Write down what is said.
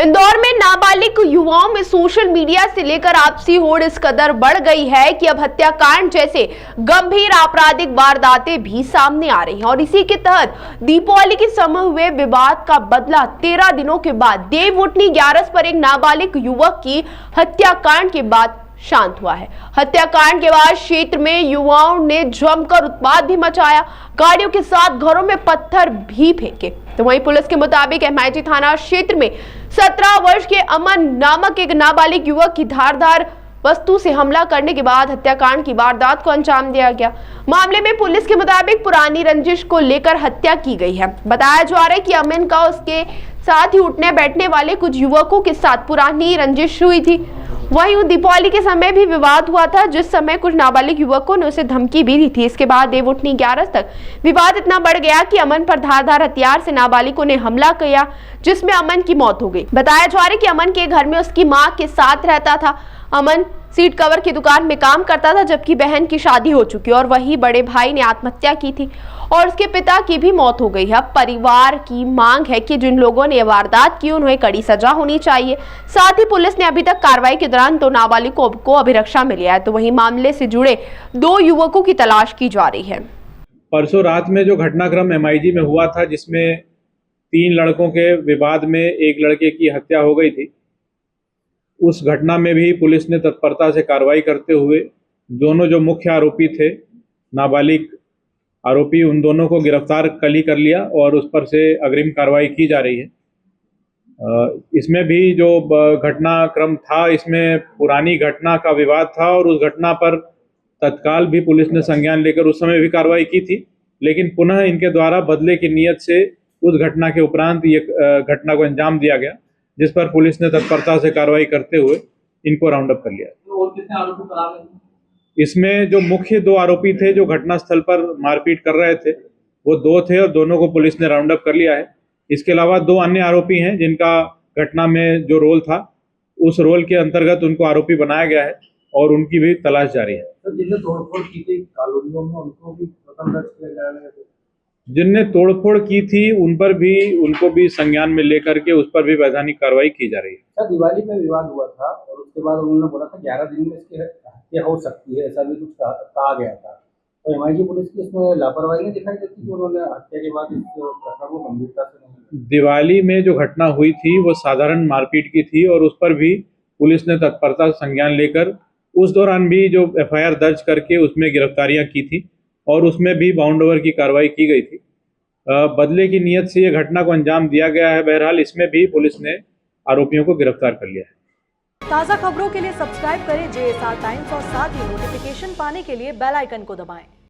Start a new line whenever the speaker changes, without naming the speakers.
इंदौर में नाबालिग युवाओं में सोशल मीडिया से लेकर आपसी होड़ इस कदर बढ़ गई है कि अब हत्याकांड जैसे गंभीर आपराधिक वारदातें भी सामने आ रही हैं और इसी के तहत दीपावली के समय हुए विवाद का बदला 13 दिनों के बाद देवउठनी ग्यारस पर एक नाबालिग युवक की हत्याकांड के बाद शांत हुआ है। हत्याकांड के बाद क्षेत्र में युवाओं ने जमकर उत्पात भी मचाया, गाड़ियों के साथ घरों में पत्थर भी फेंके। तो वहीं पुलिस के मुताबिक एमआईटी थाना क्षेत्र में 17 वर्ष के अमन नामक एक नाबालिग युवक की धारदार वस्तु से हमला करने के बाद हत्याकांड की वारदात को अंजाम दिया गया। मामले में पुलिस के मुताबिक पुरानी रंजिश को लेकर हत्या की गई है। बताया जा रहा है कि अमन का उसके साथ ही उठने बैठने वाले कुछ युवकों के साथ पुरानी रंजिश हुई थी। वहीं दीपावली के समय भी विवाद हुआ था, जिस समय कुछ नाबालिग युवकों ने उसे धमकी भी दी थी। इसके बाद देवउठनी ग्यारस तक विवाद इतना बढ़ गया कि अमन पर धारदार हथियार से नाबालिगों ने हमला किया, जिसमें अमन की मौत हो गई। बताया जा रहा है कि अमन के घर में उसकी मां के साथ रहता था। अमन सीट कवर की दुकान में काम करता था, जबकि बहन की शादी हो चुकी और वही बड़े भाई ने आत्महत्या की थी और उसके पिता की भी मौत हो गई है। अब परिवार की मांग है कि जिन लोगों ने वारदात की उन्हें कड़ी सजा होनी चाहिए। साथ ही पुलिस ने अभी तक कार्रवाई के दौरान 2 नाबालिगों को अभिरक्षा मिली है, तो वहीं मामले से जुड़े 2 युवकों की तलाश की जा रही है।
परसों रात में जो घटनाक्रम एमआईजी में हुआ था, जिसमें 3 लड़कों के विवाद में एक लड़के की हत्या हो गई थी, उस घटना में भी पुलिस ने तत्परता से कार्रवाई करते हुए दोनों जो मुख्य आरोपी थे, नाबालिग आरोपी, उन दोनों को गिरफ्तार कल ही कर लिया और उस पर से अग्रिम कार्रवाई की जा रही है। इसमें भी जो घटनाक्रम था, इसमें पुरानी घटना का विवाद था और उस घटना पर तत्काल भी पुलिस ने संज्ञान लेकर उस समय भी कार्रवाई की थी, लेकिन पुनः इनके द्वारा बदले की नीयत से उस घटना के उपरांत ये घटना को अंजाम दिया गया, जिस पर पुलिस ने तत्परता से कार्रवाई करते हुए इनको राउंड अप कर लिया।
और कितने आरोपी फरार हैं?
इसमें जो मुख्य 2 आरोपी थे जो घटनास्थल पर मारपीट कर रहे थे, वो 2 थे और दोनों को पुलिस ने राउंड अप कर लिया है। इसके अलावा 2 अन्य आरोपी हैं जिनका घटना में जो रोल था, उस रोल के अंतर्गत उनको आरोपी बनाया गया है और उनकी भी तलाश जारी है।
तो जिनने तोड़फोड़ की थी कॉलोनियों में, उनको भी प्रथम दर्ज किया जाएगा?
जिनने तोड़फोड़ की थी उनको भी संज्ञान में लेकर के उस पर भी वैधानिक कार्रवाई की जा रही है।
सर, दिवाली में विवाद हुआ था और उसके बाद उन्होंने बोला था 11 दिन में इसकी हत्या हो सकती है, ऐसा भी कुछ कहा गया था। तो एमआईजी पुलिस की इसमें लापरवाही नहीं दिखाई देती कि उन्होंने हत्या के बाद इस घटना को गंभीरता से नहीं?
दिवाली में जो घटना हुई थी वो साधारण मारपीट की थी और उस पर भी पुलिस ने तत्परता से संज्ञान लेकर उस दौरान भी जो एफआईआर दर्ज करके उसमें गिरफ्तारियां की थी और उसमें भी बाउंड ओवर की कार्रवाई की गई थी। बदले की नीयत से ये घटना को अंजाम दिया गया है। बहरहाल इसमें भी पुलिस ने आरोपियों को गिरफ्तार कर लिया है।
ताज़ा खबरों के लिए सब्सक्राइब करें JSR टाइम्स और साथ ही नोटिफिकेशन पाने के लिए बेल आइकन को दबाएं।